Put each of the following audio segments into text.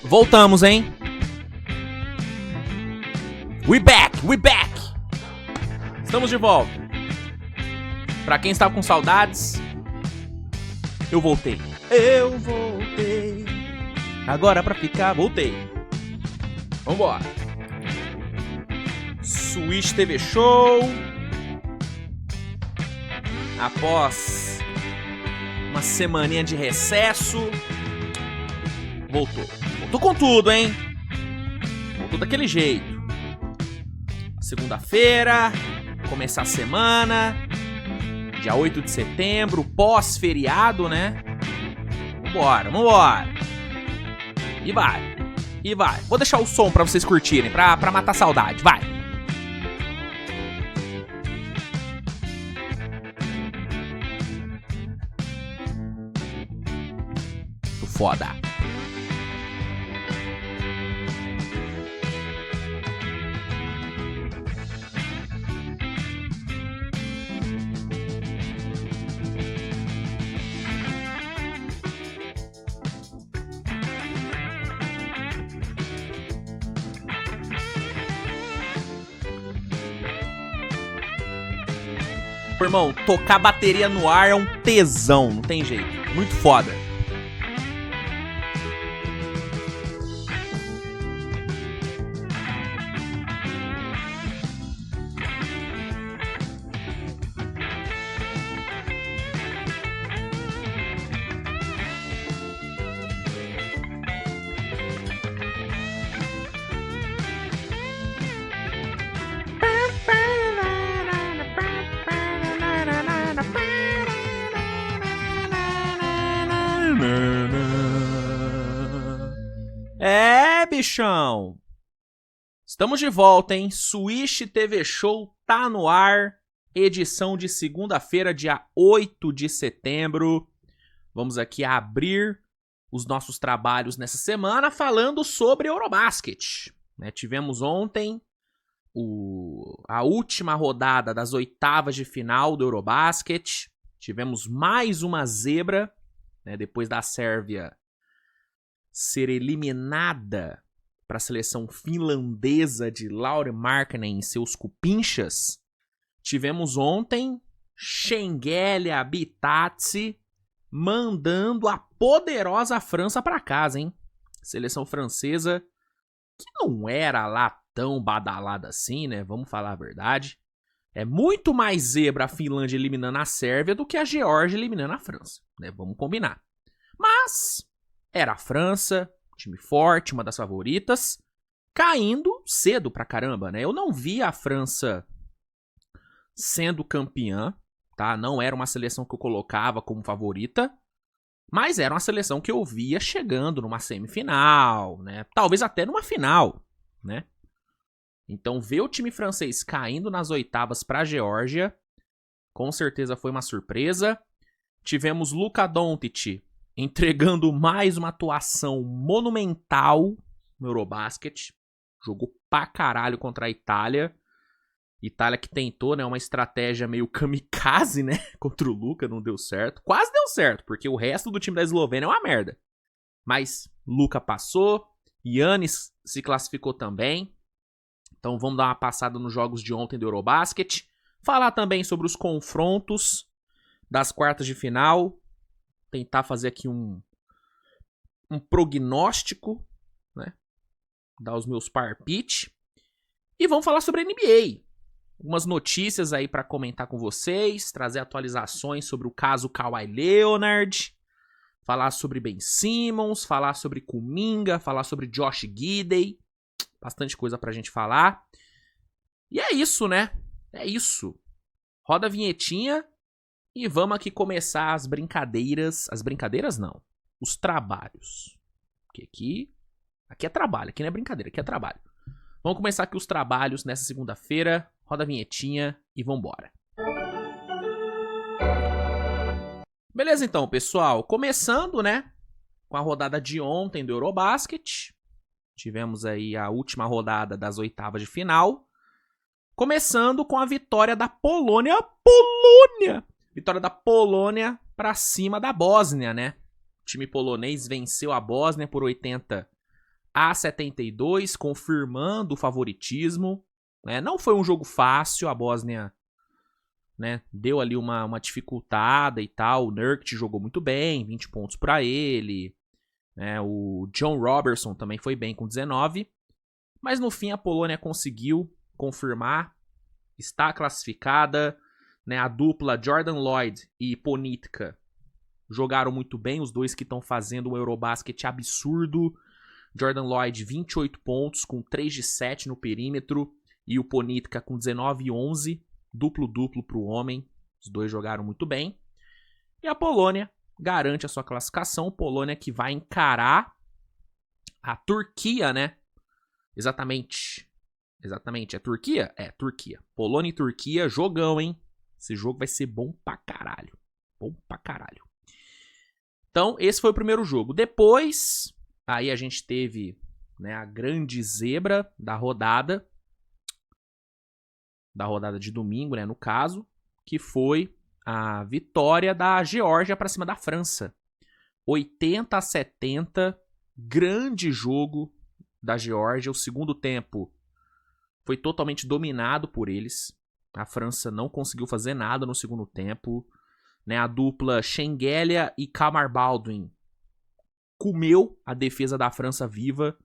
Voltamos, hein? We back! Estamos de volta. Pra quem estava com saudades, eu voltei. Agora pra ficar, voltei. Vambora. Switch TV Show. Após uma semaninha de recesso, voltou. Voltou com tudo, hein? Voltou daquele jeito. Segunda-feira, começar a semana, dia 8 de setembro, pós-feriado, né? Vambora. E vai. Vou deixar o som pra vocês curtirem, pra matar a saudade, vai. Tô foda. Irmão, tocar bateria no ar é um tesão, não tem jeito. Muito foda. É, bichão. Estamos de volta, hein? Switch TV Show tá no ar. Edição de segunda-feira, dia 8 de setembro. Vamos aqui abrir os nossos trabalhos nessa semana falando sobre Eurobasket. Tivemos ontem a última rodada das oitavas de final do Eurobasket. Tivemos mais uma zebra, depois da Sérvia ser eliminada para a seleção finlandesa de Lauri Markkanen e seus cupinchas. Tivemos ontem Shengelia Bitadze mandando a poderosa França para casa, hein? Seleção francesa que não era lá tão badalada assim, né? Vamos falar a verdade. É muito mais zebra a Finlândia eliminando a Sérvia do que a Geórgia eliminando a França, né? Vamos combinar. Mas era a França, time forte, uma das favoritas, caindo cedo pra caramba, né? Eu não vi a França sendo campeã, tá? Não era uma seleção que eu colocava como favorita, mas era uma seleção que eu via chegando numa semifinal, né? Talvez até numa final, né? Então, ver o time francês caindo nas oitavas pra Geórgia, com certeza foi uma surpresa. Tivemos Luka Doncic entregando mais uma atuação monumental no Eurobasket. Jogou pra caralho contra a Itália. Itália que tentou, né, uma estratégia meio kamikaze, né, contra o Luka, não deu certo. Quase deu certo, porque o resto do time da Eslovênia é uma merda. Mas Luka passou, Giannis se classificou também. Então vamos dar uma passada nos jogos de ontem do Eurobasket. Falar também sobre os confrontos das quartas de final. Tentar fazer aqui um prognóstico, né? Dar os meus palpites. E vamos falar sobre a NBA. Algumas notícias aí para comentar com vocês. Trazer atualizações sobre o caso Kawhi Leonard. Falar sobre Ben Simmons. Falar sobre Kuminga. Falar sobre Josh Giddey. Bastante coisa pra gente falar. E é isso, né? É isso. Roda a vinhetinha. E vamos aqui começar as brincadeiras. As brincadeiras não. Os trabalhos. Porque aqui é trabalho. Aqui não é brincadeira. Aqui é trabalho. Vamos começar aqui os trabalhos nessa segunda-feira. Roda a vinhetinha e vambora. Beleza então, pessoal. Começando, né? Com a rodada de ontem do Eurobasket. Tivemos aí a última rodada das oitavas de final. Começando com a vitória da Polônia. Vitória da Polônia pra cima da Bósnia, né? O time polonês venceu a Bósnia por 80 a 72, confirmando o favoritismo. Né? Não foi um jogo fácil, a Bósnia, né, deu ali uma dificultada e tal. O Nurkic jogou muito bem, 20 pontos para ele. Né? O John Robertson também foi bem com 19. Mas no fim a Polônia conseguiu confirmar, está classificada. Né? A dupla Jordan Lloyd e Ponitka jogaram muito bem, os dois que estão fazendo um Eurobasket absurdo. Jordan Lloyd, 28 pontos, com 3 de 7 no perímetro. E o Ponitka com 19 e 11, duplo-duplo para o homem. Os dois jogaram muito bem. E a Polônia garante a sua classificação. Polônia que vai encarar a Turquia, né? Exatamente. É Turquia? É, Turquia. Polônia e Turquia, jogão, hein? Esse jogo vai ser bom pra caralho. Bom pra caralho. Então, esse foi o primeiro jogo. Depois, aí a gente teve, né, a grande zebra da rodada de domingo, né, no caso, que foi a vitória da Geórgia para cima da França. 80-70, grande jogo da Geórgia. O segundo tempo foi totalmente dominado por eles. A França não conseguiu fazer nada no segundo tempo. Né, a dupla Schengelia e Kamar Baldwin comeu a defesa da França viva.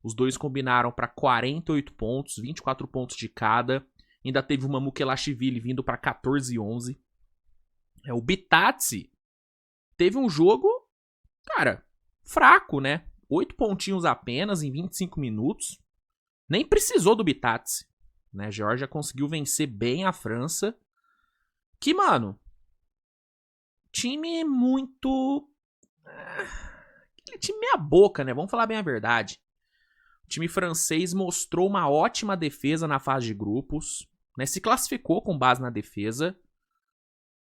Os dois combinaram para 48 pontos, 24 pontos de cada. Ainda teve uma Mukelashvili vindo para 14 e 11. O Bitadze teve um jogo, cara, fraco, né? 8 pontinhos apenas em 25 minutos. Nem precisou do Bitadze. Né? A Geórgia conseguiu vencer bem a França. Que, mano, time muito... aquele time meia boca, né? Vamos falar bem a verdade. O time francês mostrou uma ótima defesa na fase de grupos. Né? Se classificou com base na defesa.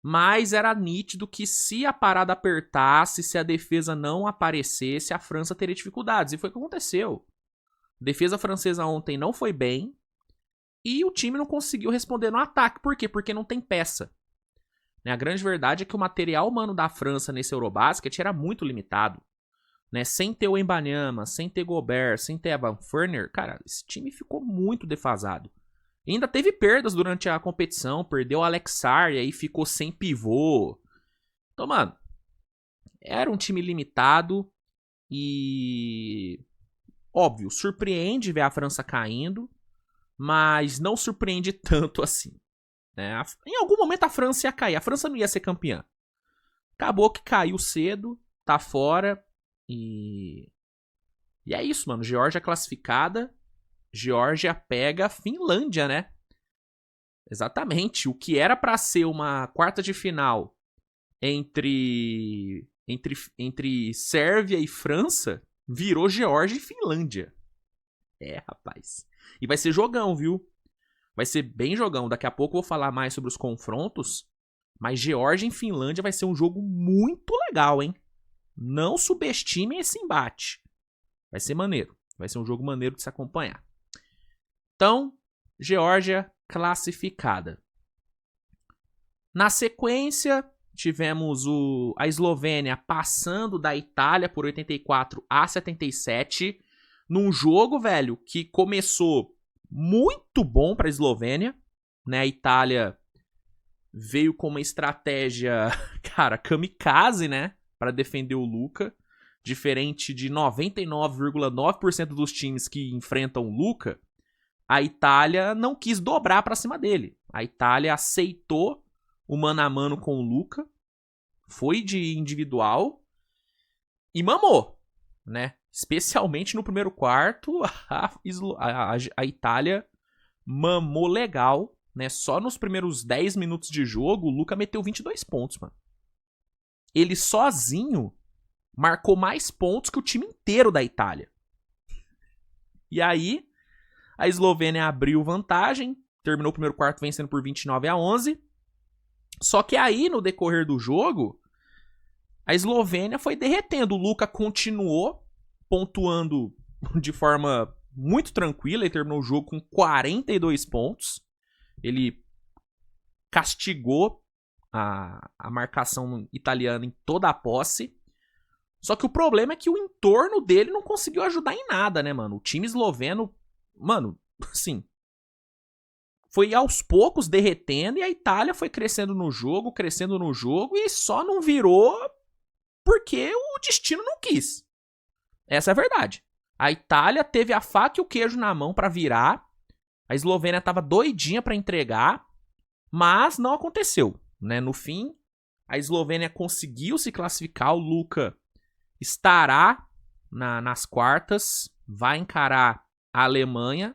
Mas era nítido que se a parada apertasse, se a defesa não aparecesse, a França teria dificuldades. E foi o que aconteceu. A defesa francesa ontem não foi bem. E o time não conseguiu responder no ataque. Por quê? Porque não tem peça. A grande verdade é que o material humano da França nesse Eurobasket era muito limitado. Né? Sem ter o Wembanyama, sem ter Gobert, sem ter Evan Fournier, cara, esse time ficou muito defasado. E ainda teve perdas durante a competição, perdeu o Alexar e aí ficou sem pivô. Então, mano, era um time limitado e... óbvio, surpreende ver a França caindo, mas não surpreende tanto assim. Né? Em algum momento a França ia cair, a França não ia ser campeã. Acabou que caiu cedo, tá fora e é isso, mano. Geórgia classificada, Geórgia pega a Finlândia, né? Exatamente, o que era pra ser uma quarta de final entre Sérvia e França virou Geórgia e Finlândia. É, rapaz. E vai ser jogão, viu? Vai ser bem jogão. Daqui a pouco eu vou falar mais sobre os confrontos. Mas Geórgia e Finlândia vai ser um jogo muito legal, hein? Não subestimem esse embate. Vai ser maneiro. Vai ser um jogo maneiro de se acompanhar. Então, Geórgia classificada. Na sequência, tivemos a Eslovênia passando da Itália por 84-77. Num jogo, velho, que começou muito bom para a Eslovênia, né? A Itália veio com uma estratégia, cara, kamikaze, né? Para defender o Luka. Diferente de 99,9% dos times que enfrentam o Luka, a Itália não quis dobrar para cima dele. A Itália aceitou o mano a mano com o Luka, foi de individual e mamou, né? Especialmente no primeiro quarto, a Itália mamou legal, né? Só nos primeiros 10 minutos de jogo, o Luka meteu 22 pontos, mano. Ele sozinho marcou mais pontos que o time inteiro da Itália. E aí, a Eslovênia abriu vantagem, terminou o primeiro quarto vencendo por 29-11. Só que aí, no decorrer do jogo, a Eslovênia foi derretendo. O Luka continuou pontuando de forma muito tranquila. Ele terminou o jogo com 42 pontos. Ele castigou a marcação italiana em toda a posse. Só que o problema é que o entorno dele não conseguiu ajudar em nada, né, mano? O time esloveno, mano, assim, foi aos poucos derretendo e a Itália foi crescendo no jogo e só não virou porque o destino não quis. Essa é a verdade. A Itália teve a faca e o queijo na mão pra virar. A Eslovênia tava doidinha pra entregar, mas não aconteceu, né? No fim, a Eslovênia conseguiu se classificar. O Luka estará nas quartas, vai encarar a Alemanha.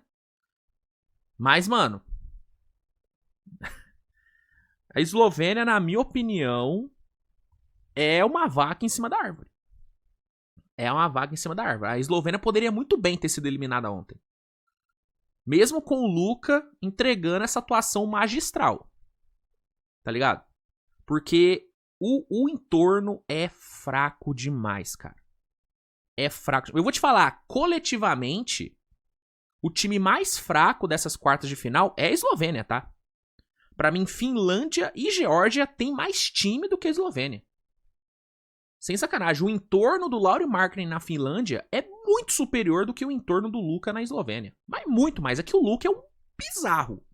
Mas, mano, a Eslovênia, na minha opinião, é uma vaca em cima da árvore. É uma vaca em cima da árvore. A Eslovênia poderia muito bem ter sido eliminada ontem. Mesmo com o Luka entregando essa atuação magistral. Tá ligado? Porque o entorno é fraco demais, cara. É fraco. Eu vou te falar, coletivamente, o time mais fraco dessas quartas de final é a Eslovênia, tá? Pra mim, Finlândia e Geórgia têm mais time do que a Eslovênia. Sem sacanagem, o entorno do Lauri Markkanen na Finlândia é muito superior do que o entorno do Luka na Eslovênia. Mas muito mais. É que o Luka é um bizarro.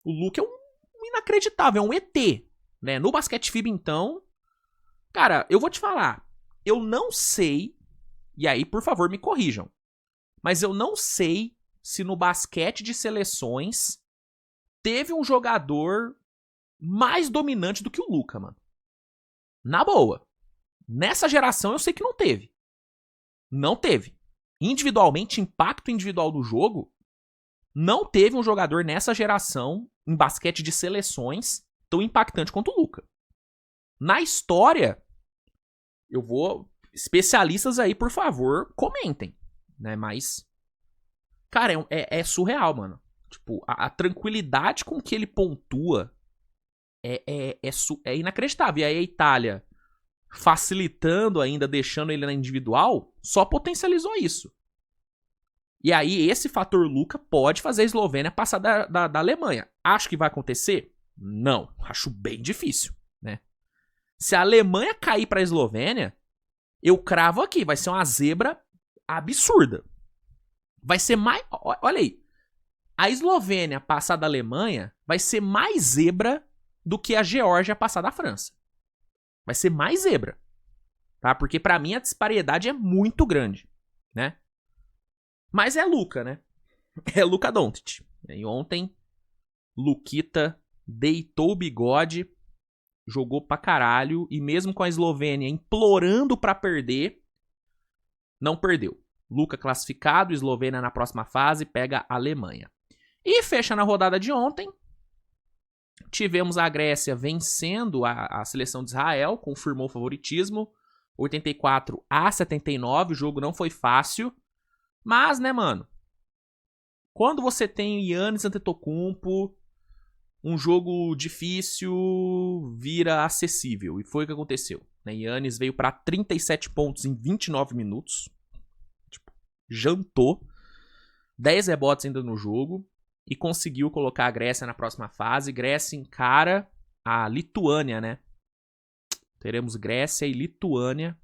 O Luka é um inacreditável, é um ET. Né? No basquete FIBA, então... Cara, eu vou te falar. Eu não sei... E aí, por favor, me corrijam. Mas eu não sei se no basquete de seleções teve um jogador mais dominante do que o Luka, mano. Na boa. Nessa geração eu sei que não teve. Não teve. Individualmente, impacto individual do jogo, não teve um jogador nessa geração, em basquete de seleções, tão impactante quanto o Luka. Na história, eu vou... Especialistas aí, por favor, comentem. Né? Mas, cara, é surreal, mano. Tipo, a tranquilidade com que ele pontua é inacreditável. E aí a Itália, facilitando ainda, deixando ele na individual, só potencializou isso. E aí esse fator Luka pode fazer a Eslovênia passar da Alemanha. Acho que vai acontecer? Não. Acho bem difícil, né? Se a Alemanha cair pra Eslovênia, eu cravo aqui, vai ser uma zebra absurda. Vai ser mais... Olha aí. A Eslovênia passar da Alemanha vai ser mais zebra do que a Geórgia passar da França. Vai ser mais zebra. Tá? Porque pra mim a disparidade é muito grande. Né? Mas é Luka, né? É Luka Doncic. E ontem, Luquita deitou o bigode, jogou pra caralho, e mesmo com a Eslovênia implorando pra perder, não perdeu. Luka classificado, Eslovênia na próxima fase, pega a Alemanha. E fecha na rodada de ontem, tivemos a Grécia vencendo a seleção de Israel, confirmou o favoritismo, 84-79, o jogo não foi fácil, mas, né, mano, quando você tem Giannis Antetokounmpo, um jogo difícil vira acessível, e foi o que aconteceu. Giannis veio para 37 pontos em 29 minutos, tipo, jantou, 10 rebotes ainda no jogo, e conseguiu colocar a Grécia na próxima fase. Grécia encara a Lituânia, né? Teremos Grécia e Lituânia.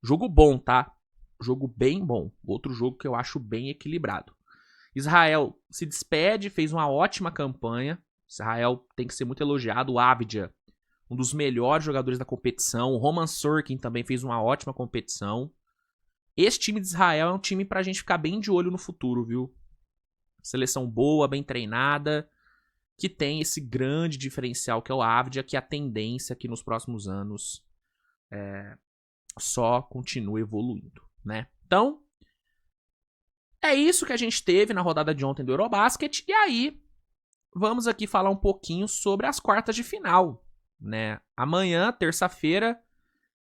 Jogo bom, tá? Jogo bem bom. Outro jogo que eu acho bem equilibrado. Israel se despede, fez uma ótima campanha. Israel tem que ser muito elogiado. O Avdija, um dos melhores jogadores da competição. O Roman Sorkin também fez uma ótima competição. Esse time de Israel é um time pra gente ficar bem de olho no futuro, viu? Seleção boa, bem treinada, que tem esse grande diferencial que é o Avdija, que a tendência que nos próximos anos só continua evoluindo, né? Então, é isso que a gente teve na rodada de ontem do Eurobasket. E aí, vamos aqui falar um pouquinho sobre as quartas de final, né? Amanhã, terça-feira,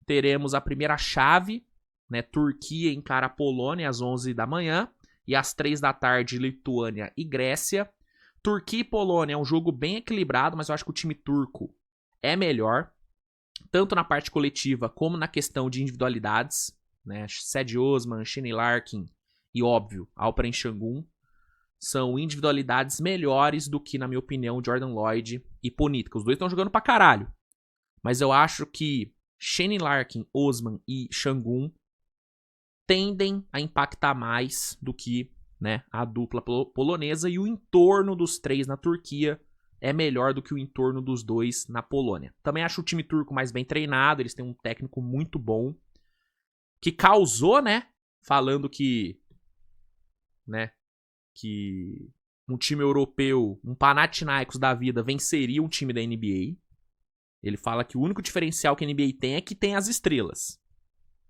teremos a primeira chave, né? Turquia encara a Polônia às 11 da manhã. E às 3 da tarde, Lituânia e Grécia. Turquia e Polônia é um jogo bem equilibrado, mas eu acho que o time turco é melhor. Tanto na parte coletiva, como na questão de individualidades. Né? Cedi Osman, Shane Larkin e, óbvio, Alperen Şengün. São individualidades melhores do que, na minha opinião, Jordan Lloyd e Ponitka. Os dois estão jogando pra caralho. Mas eu acho que Shane Larkin, Osman e Şengün tendem a impactar mais do que, né, a dupla polonesa, e o entorno dos três na Turquia é melhor do que o entorno dos dois na Polônia. Também acho o time turco mais bem treinado, eles têm um técnico muito bom, que causou, né, falando que, né, que um time europeu, um Panathinaikos da vida, venceria um time da NBA. Ele fala que o único diferencial que a NBA tem é que tem as estrelas.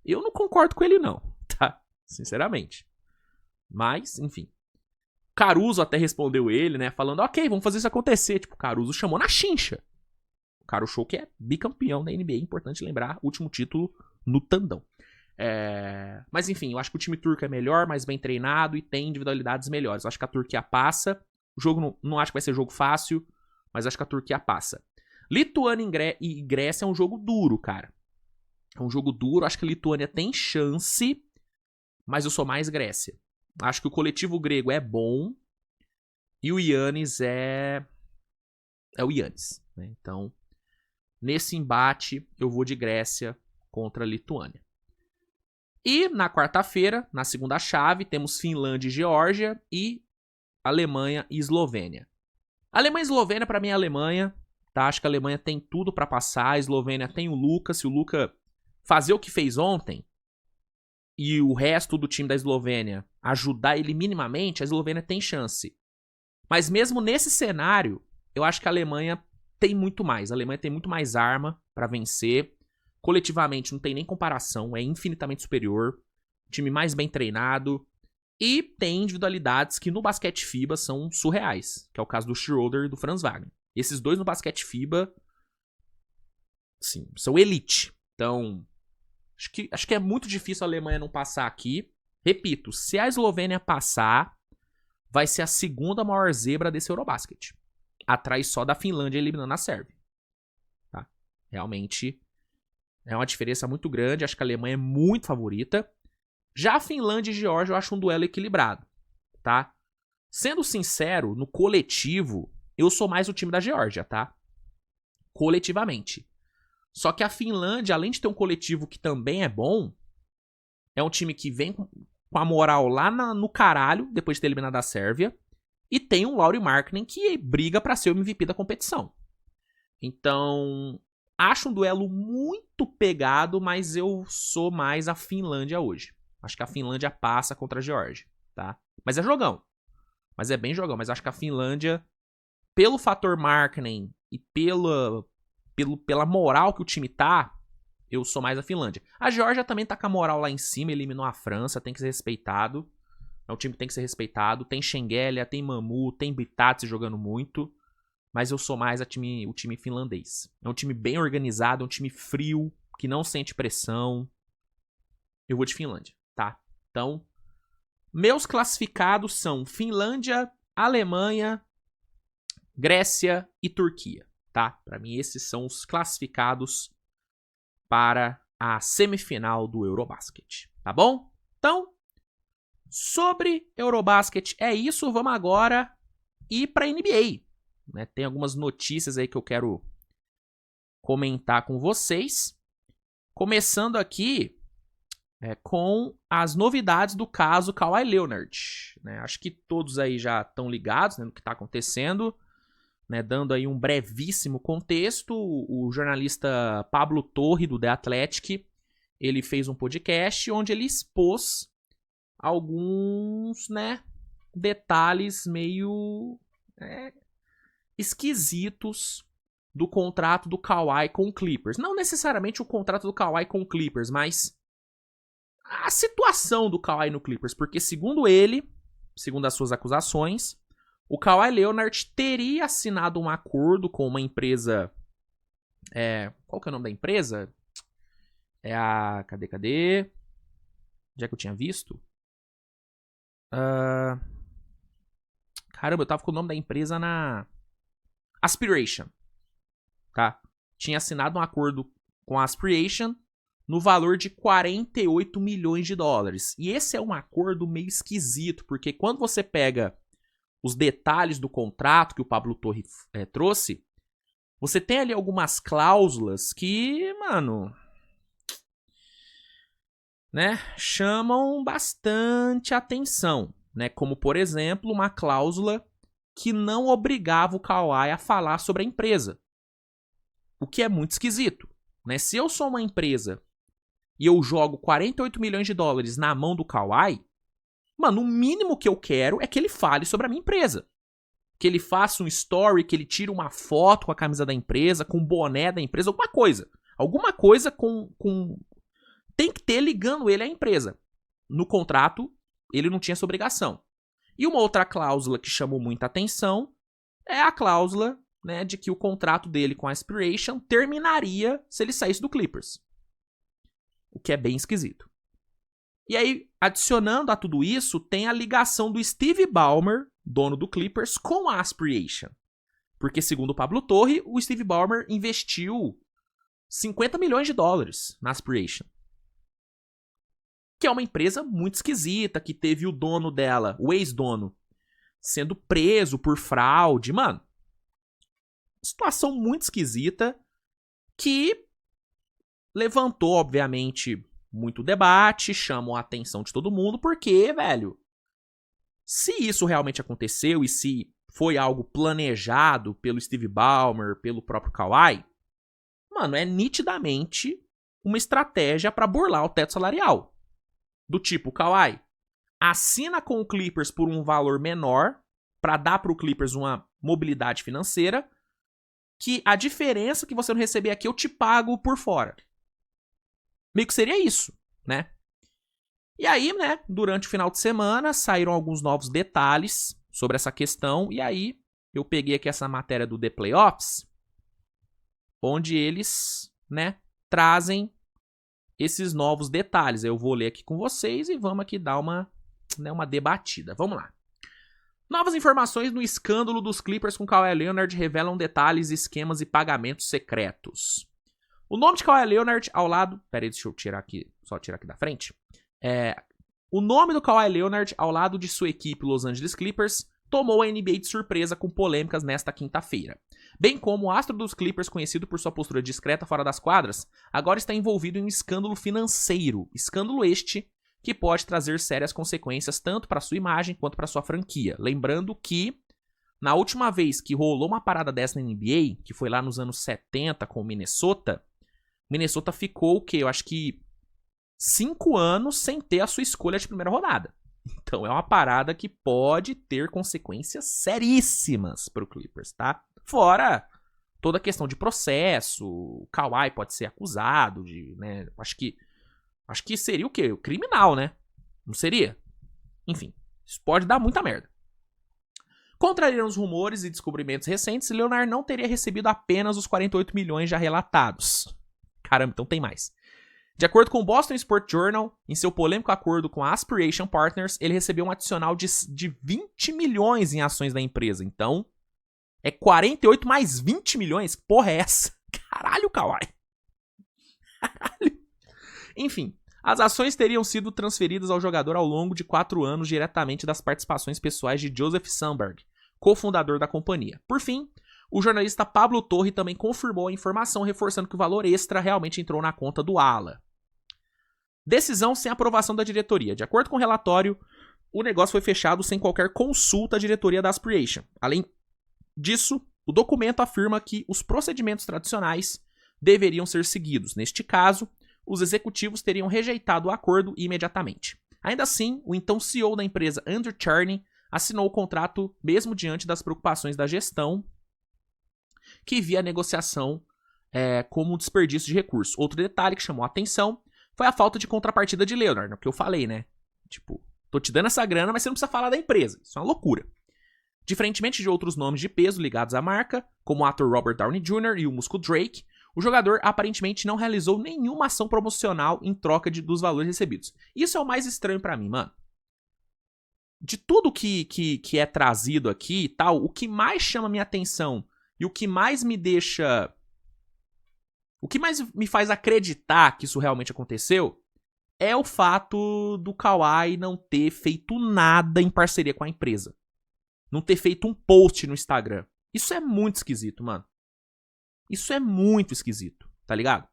Eu não concordo com ele não, tá? Sinceramente. Mas, enfim. Caruso até respondeu ele, né? Falando, ok, vamos fazer isso acontecer. Tipo, Caruso chamou na chincha. O Caruso que é bicampeão da NBA, importante lembrar, último título no tandão. Mas enfim, eu acho que o time turco é melhor, mais bem treinado e tem individualidades melhores. Eu acho que a Turquia passa. O jogo não acho que vai ser jogo fácil, mas acho que a Turquia passa. Lituânia e Grécia é um jogo duro, cara. É um jogo duro, acho que a Lituânia tem chance, mas eu sou mais Grécia. Acho que o coletivo grego é bom e o Giannis é o Giannis, né? Então, nesse embate, eu vou de Grécia contra a Lituânia. E na quarta-feira, na segunda chave, temos Finlândia e Geórgia e Alemanha e Eslovênia. Alemanha e Eslovênia, pra mim, é a Alemanha. Tá? Acho que a Alemanha tem tudo pra passar. A Eslovênia tem o Luka. Se o Luka fazer o que fez ontem e o resto do time da Eslovênia ajudar ele minimamente, a Eslovênia tem chance. Mas mesmo nesse cenário, eu acho que a Alemanha tem muito mais. A Alemanha tem muito mais arma pra vencer. Coletivamente não tem nem comparação, é infinitamente superior. Time mais bem treinado. E tem individualidades que no basquete FIBA são surreais, que é o caso do Schroeder e do Franz Wagner. Esses dois no basquete FIBA, sim, são elite. Então, acho que é muito difícil a Alemanha não passar aqui. Repito, se a Eslovênia passar, vai ser a segunda maior zebra desse Eurobasket. Atrás só da Finlândia eliminando a Sérvia. Tá? Realmente é uma diferença muito grande. Acho que a Alemanha é muito favorita. Já a Finlândia e Geórgia eu acho um duelo equilibrado. Tá? Sendo sincero, no coletivo, eu sou mais o time da Geórgia, tá? Coletivamente. Só que a Finlândia, além de ter um coletivo que também é bom, é um time que vem com a moral lá no caralho, depois de ter eliminado a Sérvia, e tem um Lauri Markkanen que briga pra ser o MVP da competição. Então, acho um duelo muito pegado, mas eu sou mais a Finlândia hoje. Acho que a Finlândia passa contra a Geórgia, tá? Mas é jogão. Mas é bem jogão. Mas acho que a Finlândia, pelo fator Markkanen e pela moral que o time tá, eu sou mais a Finlândia. A Geórgia também tá com a moral lá em cima, eliminou a França, tem que ser respeitado. É um time que tem que ser respeitado. Tem Schengelia, tem Mamu, tem Bitatse jogando muito. Mas eu sou mais o time finlandês. É um time bem organizado, é um time frio, que não sente pressão. Eu vou de Finlândia, tá? Então, meus classificados são Finlândia, Alemanha, Grécia e Turquia, tá? Para mim, esses são os classificados para a semifinal do Eurobasket, tá bom? Então, sobre Eurobasket é isso. Vamos agora ir para a NBA. Né? Tem algumas notícias aí que eu quero comentar com vocês. Começando aqui com as novidades do caso Kawhi Leonard. Né? Acho que todos aí já estão ligados, né, no que está acontecendo. Né? Dando aí um brevíssimo contexto, o jornalista Pablo Torre, do The Athletic, ele fez um podcast onde ele expôs alguns, né, detalhes meio esquisitos do contrato do Kawhi com o Clippers. Não necessariamente o contrato do Kawhi com o Clippers, mas a situação do Kawhi no Clippers. Porque segundo ele, segundo as suas acusações, o Kawhi Leonard teria assinado um acordo com uma empresa... qual que é o nome da empresa? É a... Cadê? Já que eu tinha visto? Caramba, eu tava com o nome da empresa na... Aspiration, tá? Tinha assinado um acordo com a Aspiration no valor de 48 milhões de dólares. E esse é um acordo meio esquisito, porque quando você pega os detalhes do contrato que o Pablo Torre trouxe, você tem ali algumas cláusulas que, mano, né, chamam bastante atenção, né? Como, por exemplo, uma cláusula que não obrigava o Kawhi a falar sobre a empresa. O que é muito esquisito, né? Se eu sou uma empresa e eu jogo 48 milhões de dólares na mão do Kawhi, mano, o mínimo que eu quero é que ele fale sobre a minha empresa. Que ele faça um story, que ele tire uma foto com a camisa da empresa, com o boné da empresa, alguma coisa. Alguma coisa com... Tem que ter ligando ele à empresa. No contrato, ele não tinha essa obrigação. E uma outra cláusula que chamou muita atenção é a cláusula, né, de que o contrato dele com a Aspiration terminaria se ele saísse do Clippers. O que é bem esquisito. E aí, adicionando a tudo isso, tem a ligação do Steve Ballmer, dono do Clippers, com a Aspiration. Porque, segundo o Pablo Torre, o Steve Ballmer investiu 50 milhões de dólares na Aspiration. Que é uma empresa muito esquisita, que teve o dono dela, o ex-dono, sendo preso por fraude. Mano, situação muito esquisita que levantou, obviamente, muito debate, chamou a atenção de todo mundo, porque, velho, se isso realmente aconteceu e se foi algo planejado pelo Steve Ballmer, pelo próprio Kawhi, mano, é nitidamente uma estratégia pra burlar o teto salarial. Do tipo, Kawhi, assina com o Clippers por um valor menor pra dar pro Clippers uma mobilidade financeira, que a diferença que você não receber aqui eu te pago por fora. Meio que seria isso, né? E aí, né, durante o final de semana, saíram alguns novos detalhes sobre essa questão, e aí eu peguei aqui essa matéria do The Playoffs, onde eles, né, trazem esses novos detalhes. Eu vou ler aqui com vocês e vamos aqui dar uma debatida. Vamos lá. Novas informações no escândalo dos Clippers com Kawhi Leonard revelam detalhes, esquemas e pagamentos secretos. O nome de Kawhi Leonard ao lado... Pera aí, deixa eu tirar aqui, só tirar aqui da frente. O nome do Kawhi Leonard ao lado de sua equipe Los Angeles Clippers tomou a NBA de surpresa com polêmicas nesta quinta-feira. Bem como o astro dos Clippers, conhecido por sua postura discreta fora das quadras, agora está envolvido em um escândalo financeiro. Escândalo este que pode trazer sérias consequências tanto para sua imagem quanto para sua franquia. Lembrando que, na última vez que rolou uma parada dessa na NBA, que foi lá nos anos 70 com o Minnesota ficou o quê? Eu acho que 5 anos sem ter a sua escolha de primeira rodada. Então é uma parada que pode ter consequências seríssimas pro Clippers, tá? Fora toda a questão de processo, o Kawhi pode ser acusado de, né? Acho que seria o quê? Criminal, né? Não seria? Enfim, isso pode dar muita merda. Contrariando os rumores e descobrimentos recentes, Leonard não teria recebido apenas os 48 milhões já relatados. Caramba, então tem mais. De acordo com o Boston Sports Journal, em seu polêmico acordo com a Aspiration Partners, ele recebeu um adicional de 20 milhões em ações da empresa. Então, é 48 mais 20 milhões? Que porra é essa? Caralho, Kawhi. Caralho. Enfim, as ações teriam sido transferidas ao jogador ao longo de 4 anos diretamente das participações pessoais de Joseph Sandberg, cofundador da companhia. Por fim, o jornalista Pablo Torre também confirmou a informação, reforçando que o valor extra realmente entrou na conta do ala. Decisão sem aprovação da diretoria. De acordo com o relatório, o negócio foi fechado sem qualquer consulta à diretoria da Aspiration. Além disso, o documento afirma que os procedimentos tradicionais deveriam ser seguidos. Neste caso, os executivos teriam rejeitado o acordo imediatamente. Ainda assim, o então CEO da empresa, Andrew Charney, assinou o contrato mesmo diante das preocupações da gestão, que via a negociação como um desperdício de recursos. Outro detalhe que chamou a atenção foi a falta de contrapartida de Leonard, que eu falei, né? Tipo, tô te dando essa grana, mas você não precisa falar da empresa. Isso é uma loucura. Diferentemente de outros nomes de peso ligados à marca, como o ator Robert Downey Jr. e o músico Drake, o jogador aparentemente não realizou nenhuma ação promocional em troca dos valores recebidos. Isso é o mais estranho pra mim, mano. De tudo que é trazido aqui e tal, o que mais chama minha atenção e o que mais me deixa... O que mais me faz acreditar que isso realmente aconteceu é o fato do Kawhi não ter feito nada em parceria com a empresa. Não ter feito um post no Instagram. Isso é muito esquisito, mano. Isso é muito esquisito, tá ligado?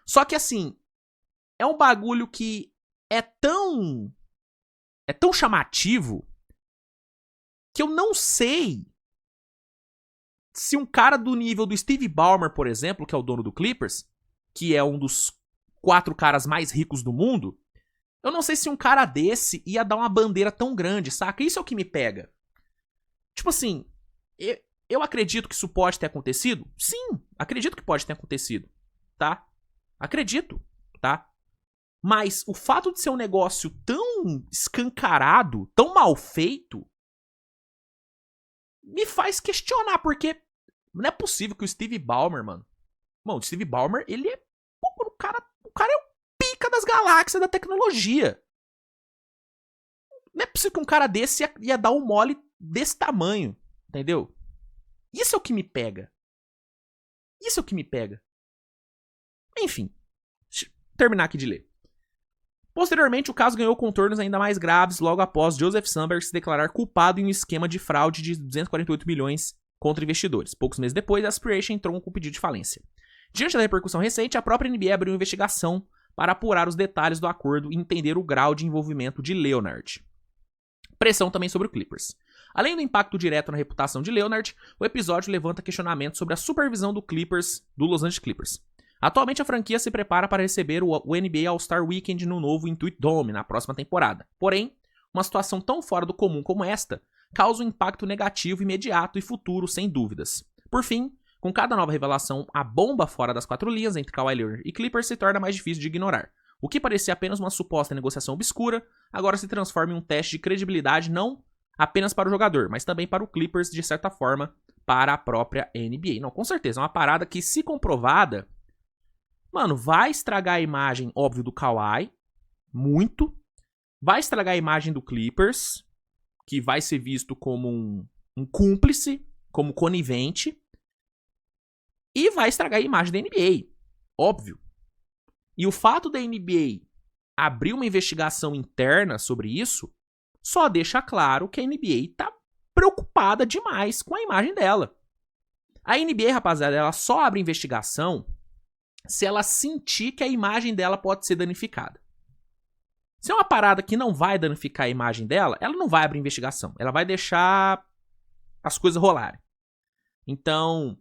Só que assim, é um bagulho que é tão chamativo que eu não sei se um cara do nível do Steve Ballmer, por exemplo, que é o dono do Clippers, que é um dos 4 caras mais ricos do mundo, eu não sei se um cara desse ia dar uma bandeira tão grande, saca? Isso é o que me pega. Tipo assim, eu acredito que isso pode ter acontecido? Sim, acredito que pode ter acontecido, tá? Acredito, tá? Mas o fato de ser um negócio tão escancarado, tão mal feito, me faz questionar, porque não é possível que o Steve Ballmer, mano... Mano, o Steve Ballmer, ele é... O cara é o pica das galáxias da tecnologia. Não é possível que um cara desse ia dar um mole desse tamanho, entendeu? Isso é o que me pega. Isso é o que me pega. Enfim, deixa eu terminar aqui de ler. Posteriormente, o caso ganhou contornos ainda mais graves logo após Joseph Sandberg se declarar culpado em um esquema de fraude de 248 milhões contra investidores. Poucos meses depois, a Aspiration entrou com pedido de falência. Diante da repercussão recente, a própria NBA abriu uma investigação para apurar os detalhes do acordo e entender o grau de envolvimento de Leonard. Pressão também sobre o Clippers. Além do impacto direto na reputação de Leonard, o episódio levanta questionamentos sobre a supervisão do Los Angeles Clippers. Atualmente a franquia se prepara para receber o NBA All-Star Weekend no novo Intuit Dome na próxima temporada. Porém, uma situação tão fora do comum como esta causa um impacto negativo imediato e futuro, sem dúvidas. Por fim, com cada nova revelação, a bomba fora das 4 linhas entre Kawhi Leonard e Clippers se torna mais difícil de ignorar. O que parecia apenas uma suposta negociação obscura, agora se transforma em um teste de credibilidade não apenas para o jogador, mas também para o Clippers, de certa forma, para a própria NBA. Não, com certeza, é uma parada que, se comprovada, mano, vai estragar a imagem, óbvio, do Kawhi, muito. Vai estragar a imagem do Clippers, que vai ser visto como um cúmplice, como conivente. E vai estragar a imagem da NBA, óbvio. E o fato da NBA abrir uma investigação interna sobre isso só deixa claro que a NBA tá preocupada demais com a imagem dela. A NBA, rapaziada, ela só abre investigação se ela sentir que a imagem dela pode ser danificada. Se é uma parada que não vai danificar a imagem dela, ela não vai abrir investigação. Ela vai deixar as coisas rolarem. Então,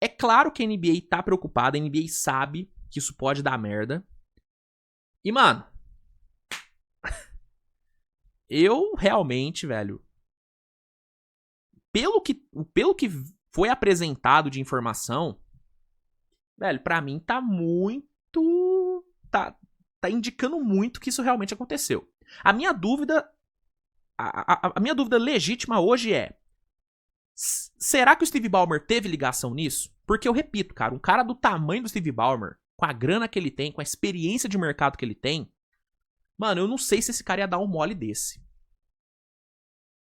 é claro que a NBA tá preocupada, a NBA sabe que isso pode dar merda. E, mano, eu realmente, velho, pelo que foi apresentado de informação, velho, pra mim tá muito... Tá indicando muito que isso realmente aconteceu. A minha dúvida... A minha dúvida legítima hoje é... Será que o Steve Ballmer teve ligação nisso? Porque eu repito, cara, um cara do tamanho do Steve Ballmer, com a grana que ele tem, com a experiência de mercado que ele tem, mano, eu não sei se esse cara ia dar um mole desse.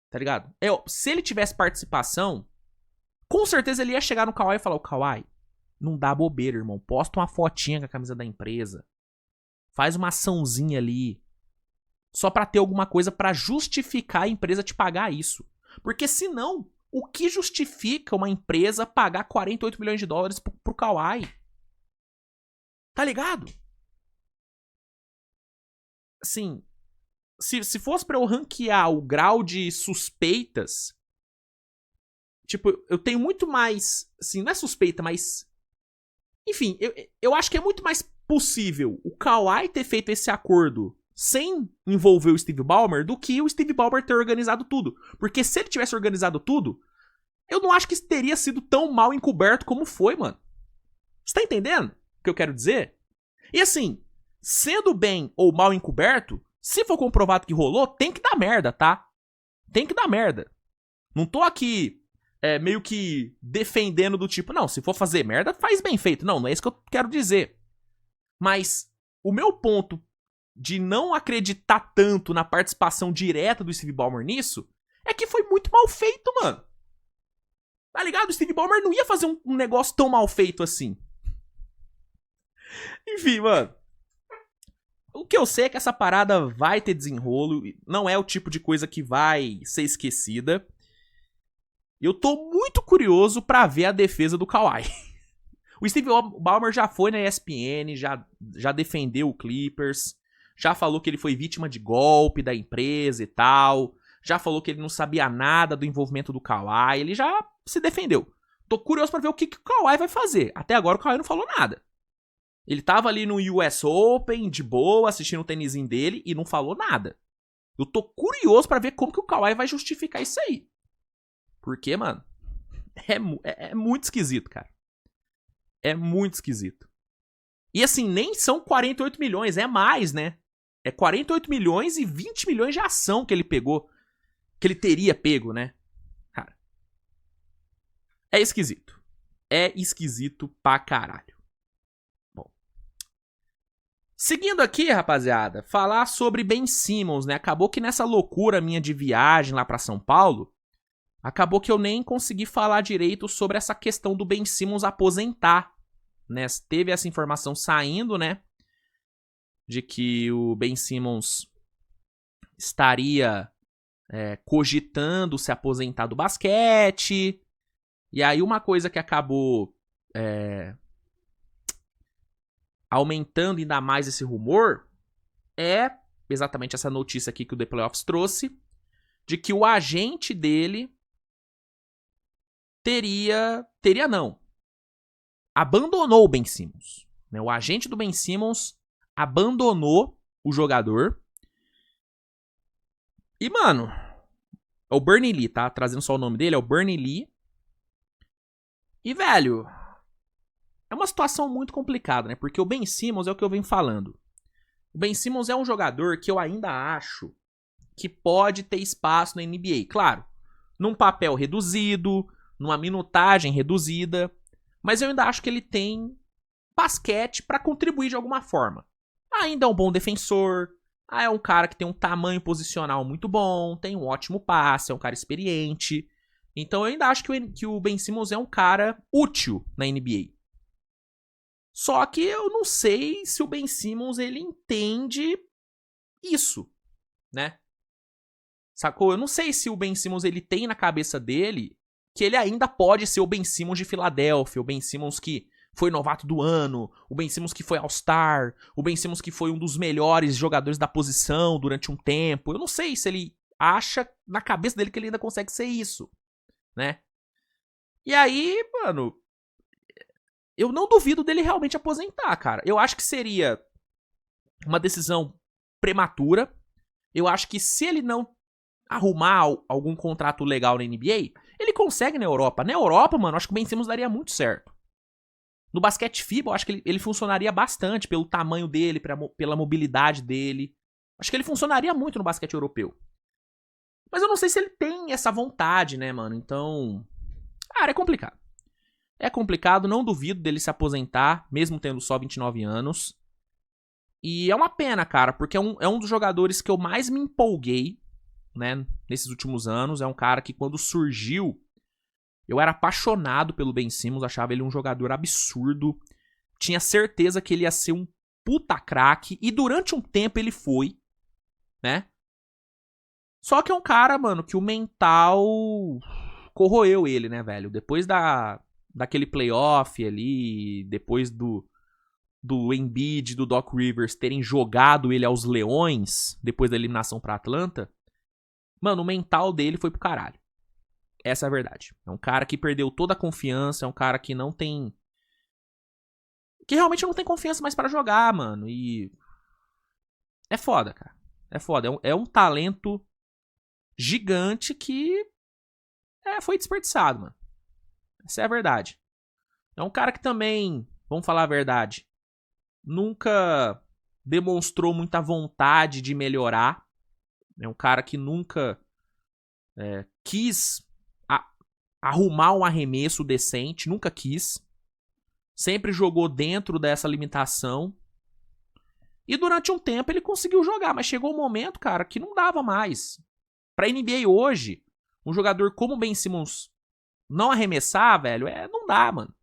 Tá ligado? Se ele tivesse participação, com certeza ele ia chegar no Kawhi e falar: o Kawhi, não dá bobeira, irmão. Posta uma fotinha com a camisa da empresa. Faz uma açãozinha ali. Só pra ter alguma coisa pra justificar a empresa te pagar isso. Porque senão, o que justifica uma empresa pagar 48 milhões de dólares pro Kawhi? Tá ligado? Assim, se fosse pra eu ranquear o grau de suspeitas, tipo, eu tenho muito mais, assim, não é suspeita, mas... Enfim, eu acho que é muito mais possível o Kawhi ter feito esse acordo sem envolver o Steve Ballmer do que o Steve Ballmer ter organizado tudo. Porque se ele tivesse organizado tudo, eu não acho que isso teria sido tão mal encoberto como foi, mano. Você tá entendendo o que eu quero dizer? E assim, sendo bem ou mal encoberto, se for comprovado que rolou, tem que dar merda, tá? Tem que dar merda. Não tô aqui meio que defendendo do tipo, não, se for fazer merda, faz bem feito. Não é isso que eu quero dizer. Mas o meu ponto de não acreditar tanto na participação direta do Steve Ballmer nisso é que foi muito mal feito, mano. Tá ligado? O Steve Ballmer não ia fazer um negócio tão mal feito assim. Enfim, mano. O que eu sei é que essa parada vai ter desenrolo. Não é o tipo de coisa que vai ser esquecida. Eu tô muito curioso pra ver a defesa do Kawhi. O Steve Ballmer já foi na ESPN, já defendeu o Clippers, já falou que ele foi vítima de golpe da empresa e tal, já falou que ele não sabia nada do envolvimento do Kawhi, ele já se defendeu. Tô curioso pra ver o que o Kawhi vai fazer. Até agora o Kawhi não falou nada. Ele tava ali no US Open, de boa, assistindo o tênisinho dele e não falou nada. Eu tô curioso pra ver como que o Kawhi vai justificar isso aí. Porque, mano, é muito esquisito, cara. É muito esquisito. E assim, nem são 48 milhões, é mais, né? É 48 milhões e 20 milhões de ação que ele pegou. Que ele teria pego, né? Cara. É esquisito. É esquisito pra caralho. Bom. Seguindo aqui, rapaziada, falar sobre Ben Simmons, né? Acabou que nessa loucura minha de viagem lá pra São Paulo, acabou que eu nem consegui falar direito sobre essa questão do Ben Simmons aposentar, né? Teve essa informação saindo, né? De que o Ben Simmons estaria cogitando se aposentar do basquete. E aí uma coisa que acabou aumentando ainda mais esse rumor é exatamente essa notícia aqui que o The Playoffs trouxe, de que o agente dele abandonou o Ben Simmons. Né? O agente do Ben Simmons abandonou o jogador. E, mano, é o Bernie Lee, tá? Trazendo só o nome dele, é o Bernie Lee. E, velho, é uma situação muito complicada, né? Porque o Ben Simmons é o que eu venho falando. O Ben Simmons é um jogador que eu ainda acho que pode ter espaço na NBA. Claro, num papel reduzido, numa minutagem reduzida, mas eu ainda acho que ele tem basquete pra contribuir de alguma forma. Ainda é um bom defensor, é um cara que tem um tamanho posicional muito bom, tem um ótimo passe, é um cara experiente. Então eu ainda acho que o Ben Simmons é um cara útil na NBA. Só que eu não sei se o Ben Simmons ele entende isso, né? Sacou? Eu não sei se o Ben Simmons ele tem na cabeça dele que ele ainda pode ser o Ben Simmons de Filadélfia, o Ben Simmons que foi novato do ano, o Ben Simmons que foi All-Star, o Ben Simmons que foi um dos melhores jogadores da posição durante um tempo. Eu não sei se ele acha na cabeça dele que ele ainda consegue ser isso, né? E aí, mano, eu não duvido dele realmente aposentar, cara. Eu acho que seria uma decisão prematura. Eu acho que se ele não arrumar algum contrato legal na NBA, ele consegue na Europa. Na Europa, mano, acho que o Ben Simmons daria muito certo. No basquete FIBA, eu acho que ele funcionaria bastante pelo tamanho dele, pela mobilidade dele. Acho que ele funcionaria muito no basquete europeu. Mas eu não sei se ele tem essa vontade, né, mano? Então, cara, é complicado. É complicado, não duvido dele se aposentar, mesmo tendo só 29 anos. E é uma pena, cara, porque é um dos jogadores que eu mais me empolguei, né, nesses últimos anos. É um cara que quando surgiu, eu era apaixonado pelo Ben Simmons, achava ele um jogador absurdo. Tinha certeza que ele ia ser um puta craque, e durante um tempo ele foi, né? Só que é um cara, mano, que o mental corroeu ele, né, velho? Depois daquele playoff ali, depois do Embiid e do Doc Rivers terem jogado ele aos leões, depois da eliminação pra Atlanta, mano, o mental dele foi pro caralho. Essa é a verdade. É um cara que perdeu toda a confiança, é um cara que não tem... que realmente não tem confiança mais pra jogar, mano. E... é foda, cara. É foda. É um talento gigante que foi desperdiçado, mano. Essa é a verdade. É um cara que também, vamos falar a verdade, nunca demonstrou muita vontade de melhorar. É um cara que nunca quis arrumar um arremesso decente, nunca quis. Sempre jogou dentro dessa limitação. E durante um tempo ele conseguiu jogar, mas chegou um momento, cara, que não dava mais. Pra NBA hoje, um jogador como o Ben Simmons não arremessar, velho, não dá, mano.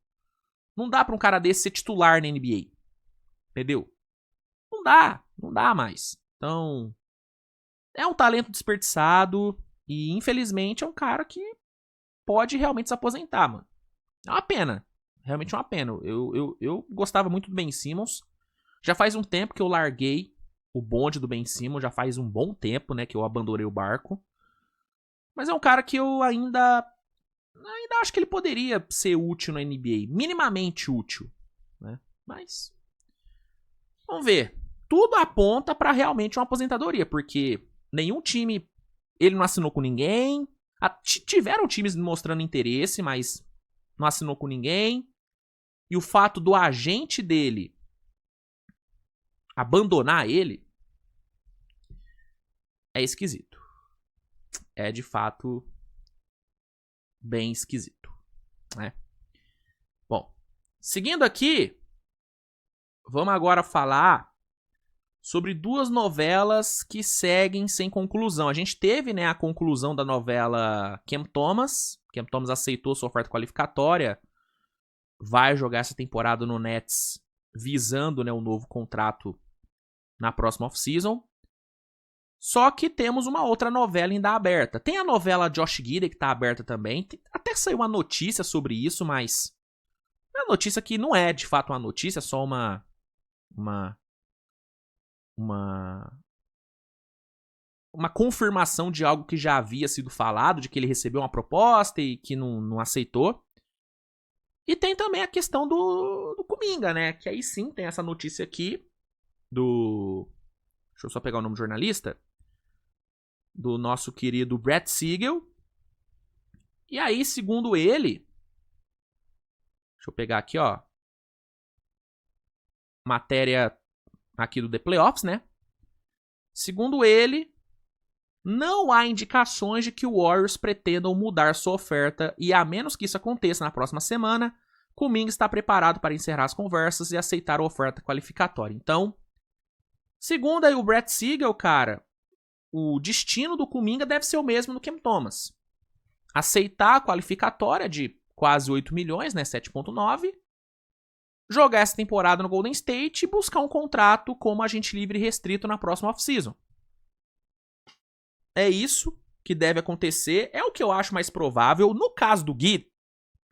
Não dá pra um cara desse ser titular na NBA. Entendeu? Não dá mais. Então, é um talento desperdiçado e infelizmente é um cara que pode realmente se aposentar, mano. É uma pena. Realmente é uma pena. Eu gostava muito do Ben Simmons. Já faz um tempo que eu larguei o bonde do Ben Simmons já faz um bom tempo, né, que eu abandonei o barco. Mas é um cara que eu ainda acho que ele poderia ser útil na NBA, minimamente útil, né? Mas vamos ver. Tudo aponta para realmente uma aposentadoria, porque nenhum time, ele não assinou com ninguém. Tiveram times mostrando interesse, mas não assinou com ninguém. E o fato do agente dele abandonar ele é esquisito. É de fato bem esquisito, né? Bom, seguindo aqui, vamos agora falar sobre duas novelas que seguem sem conclusão. A gente teve, né, a conclusão da novela Cam Thomas. Cam Thomas aceitou sua oferta qualificatória, vai jogar essa temporada no Nets visando, né, o novo contrato na próxima off-season. Só que temos uma outra novela ainda aberta. Tem a novela Josh Giddey que está aberta também. Até saiu uma notícia sobre isso, mas é uma notícia que não é de fato uma notícia, é só uma confirmação de algo que já havia sido falado, de que ele recebeu uma proposta e que não aceitou. E tem também a questão do Kuminga, né? Que aí sim tem essa notícia aqui do... Deixa eu só pegar o nome do jornalista. Do nosso querido Brett Siegel. E aí, segundo ele... Deixa eu pegar aqui, ó. Matéria aqui do The Playoffs, né? Segundo ele, não há indicações de que o Warriors pretendam mudar sua oferta e, a menos que isso aconteça na próxima semana, Kuminga está preparado para encerrar as conversas e aceitar a oferta qualificatória. Então, segundo aí o Brett Siegel, cara, o destino do Kuminga deve ser o mesmo do Cam Thomas. Aceitar a qualificatória de quase 8 milhões, né, 7,9, jogar essa temporada no Golden State e buscar um contrato como agente livre restrito na próxima off-season. É isso que deve acontecer, é o que eu acho mais provável. No caso do Giddey,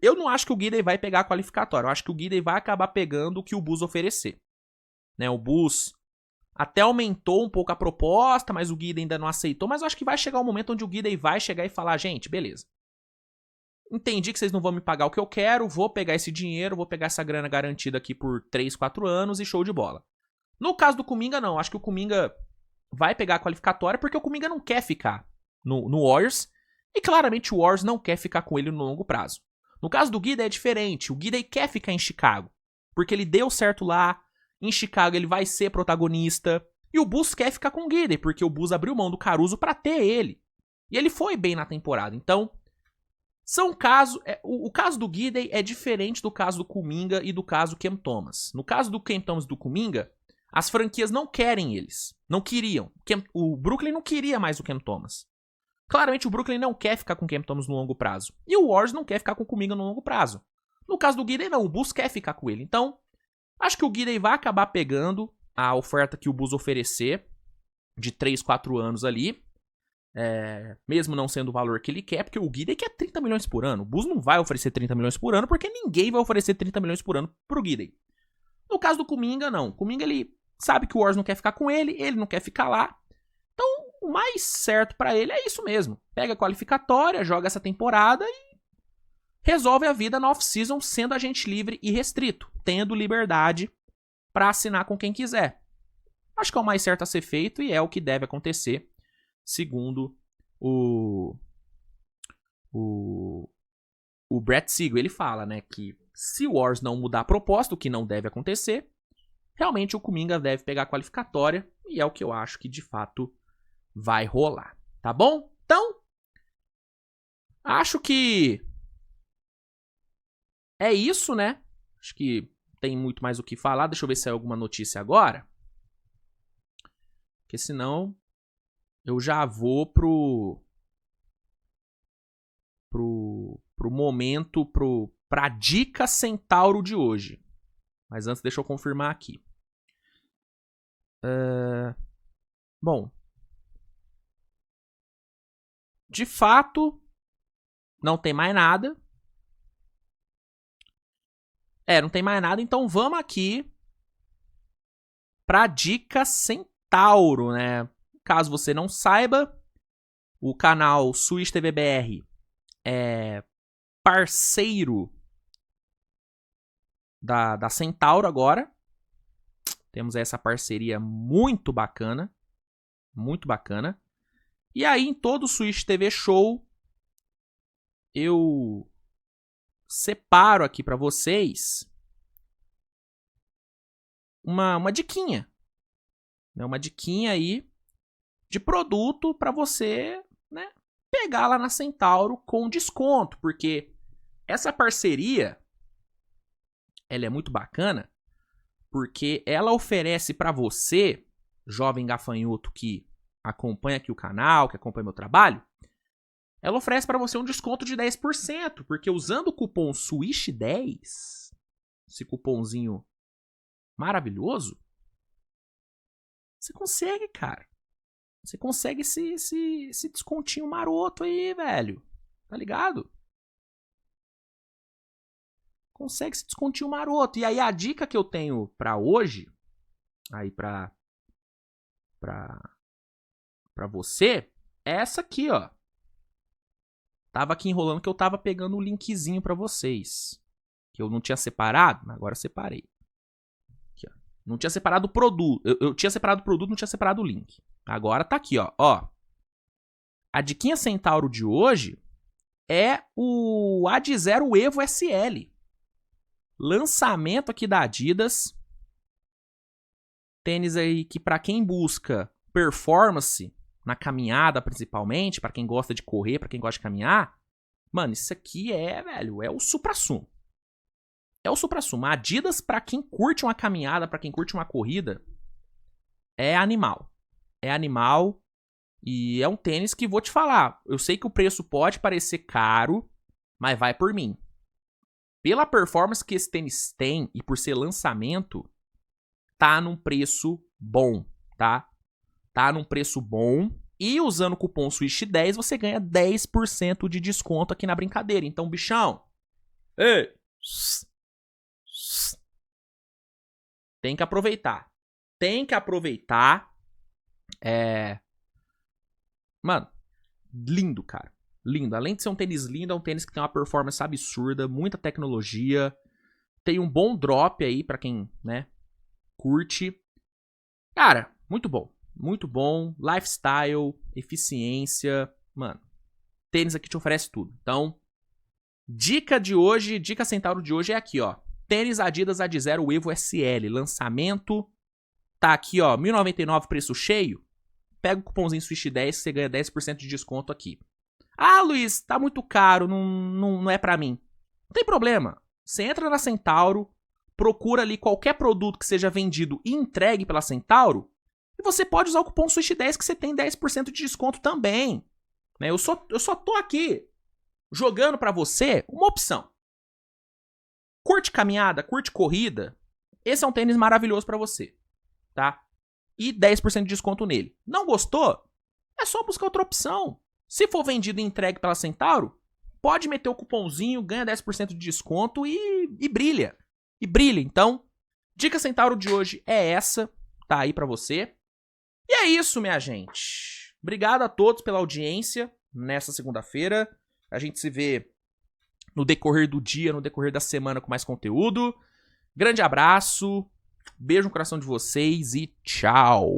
eu não acho que o Giddey vai pegar a qualificatória, eu acho que o Giddey vai acabar pegando o que o Bulls oferecer. Né, o Bulls até aumentou um pouco a proposta, mas o Giddey ainda não aceitou, mas eu acho que vai chegar um momento onde o Giddey vai chegar e falar, gente, beleza. Entendi que vocês não vão me pagar o que eu quero, vou pegar esse dinheiro, vou pegar essa grana garantida aqui por 3, 4 anos e show de bola. No caso do Kuminga, não. Acho que o Kuminga vai pegar a qualificatória porque o Kuminga não quer ficar no Warriors e claramente o Warriors não quer ficar com ele no longo prazo. No caso do Giddey é diferente. O Giddey quer ficar em Chicago porque ele deu certo lá. Em Chicago ele vai ser protagonista. E o Bulls quer ficar com o Giddey porque o Bulls abriu mão do Caruso pra ter ele. E ele foi bem na temporada. Então... são casos... o caso do Giddey é diferente do caso do Kuminga e do caso do Cam Thomas. No caso do Cam Thomas e do Kuminga, as franquias não querem eles. Não queriam. O Brooklyn não queria mais o Cam Thomas. Claramente o Brooklyn não quer ficar com o Cam Thomas no longo prazo. E o Warriors não quer ficar com o Kuminga no longo prazo. No caso do Giddey, não. O Bulls quer ficar com ele. Então, acho que o Giddey vai acabar pegando a oferta que o Bulls oferecer de 3, 4 anos ali. Mesmo não sendo o valor que ele quer, porque o Giddey quer 30 milhões por ano. O Bulls não vai oferecer 30 milhões por ano, porque ninguém vai oferecer 30 milhões por ano pro Giddey. No caso do Kuminga, não. O Kuminga, ele sabe que o Warriors não quer ficar com ele não quer ficar lá. Então, o mais certo pra ele é isso mesmo. Pega a qualificatória, joga essa temporada e resolve a vida na off-season sendo agente livre e restrito, tendo liberdade pra assinar com quem quiser. Acho que é o mais certo a ser feito e é o que deve acontecer. Segundo o Brett Siegel, ele fala, né, que se o Warriors não mudar a proposta, o que não deve acontecer, realmente o Kuminga deve pegar a qualificatória, e é o que eu acho que de fato vai rolar, tá bom? Então, acho que é isso, né? Acho que tem muito mais o que falar. Deixa eu ver se saiu alguma notícia agora, porque senão... eu já vou pro momento, pra dica Centauro de hoje. Mas antes, deixa eu confirmar aqui. Bom. De fato, não tem mais nada. Não tem mais nada. Então vamos aqui pra dica Centauro. Centauro, né? Caso você não saiba, o canal Switch TV BR é parceiro da Centauro agora. Temos essa parceria muito bacana. Muito bacana. E aí, em todo o Switch TV Show, eu separo aqui pra vocês uma diquinha. Uma diquinha aí de produto pra você, né, pegar lá na Centauro com desconto. Porque essa parceria, ela é muito bacana, porque ela oferece pra você, jovem gafanhoto que acompanha aqui o canal, que acompanha meu trabalho, ela oferece pra você um desconto de 10%, porque usando o cupom SWISH10, esse cupomzinho maravilhoso, você consegue, cara. Você consegue esse descontinho maroto aí, velho. Tá ligado? Consegue esse descontinho maroto. E aí a dica que eu tenho pra hoje, aí pra você, é essa aqui, ó. Tava aqui enrolando que eu tava pegando o linkzinho pra vocês. Que eu não tinha separado, mas agora eu separei. Aqui, ó. Não tinha separado o produto. Eu tinha separado o produto, não tinha separado o link. Agora tá aqui, ó. A diquinha Centauro de hoje é o Ad-Zero Evo SL. Lançamento aqui da Adidas. Tênis aí que pra quem busca performance na caminhada principalmente, pra quem gosta de correr, pra quem gosta de caminhar, mano, isso aqui velho, é o suprassumo. É o suprassumo. A Adidas, pra quem curte uma caminhada, pra quem curte uma corrida, é animal. É animal e é um tênis que vou te falar. Eu sei que o preço pode parecer caro, mas vai por mim. Pela performance que esse tênis tem e por ser lançamento, tá num preço bom, tá? Tá num preço bom. E usando o cupom SWISH10, você ganha 10% de desconto aqui na brincadeira. Então, bichão, ei, tem que aproveitar. Tem que aproveitar. Mano, lindo, cara. Lindo. Além de ser um tênis lindo, é um tênis que tem uma performance absurda, muita tecnologia. Tem um bom drop aí pra quem, né, curte. Cara, muito bom. Muito bom. Lifestyle, eficiência. Mano, tênis aqui te oferece tudo. Então, dica de hoje, dica Centauro de hoje é aqui, ó. Tênis Adidas Ad-Zero Evo SL. Lançamento. Tá aqui, ó. R$ 1.099 preço cheio. Pega o cupomzinho SWISH10 que você ganha 10% de desconto aqui. Ah, Luiz, tá muito caro, não é pra mim. Não tem problema. Você entra na Centauro, procura ali qualquer produto que seja vendido e entregue pela Centauro, e você pode usar o cupom SWISH10 que você tem 10% de desconto também. Eu só tô aqui jogando pra você uma opção. Curte caminhada, curte corrida, esse é um tênis maravilhoso pra você, tá? E 10% de desconto nele. Não gostou? É só buscar outra opção. Se for vendido e entregue pela Centauro, pode meter o cupomzinho, ganha 10% de desconto e brilha. E brilha. Então, dica Centauro de hoje é essa. Tá aí pra você. E é isso, minha gente. Obrigado a todos pela audiência nessa segunda-feira. A gente se vê no decorrer do dia, no decorrer da semana com mais conteúdo. Grande abraço. Beijo no coração de vocês e tchau.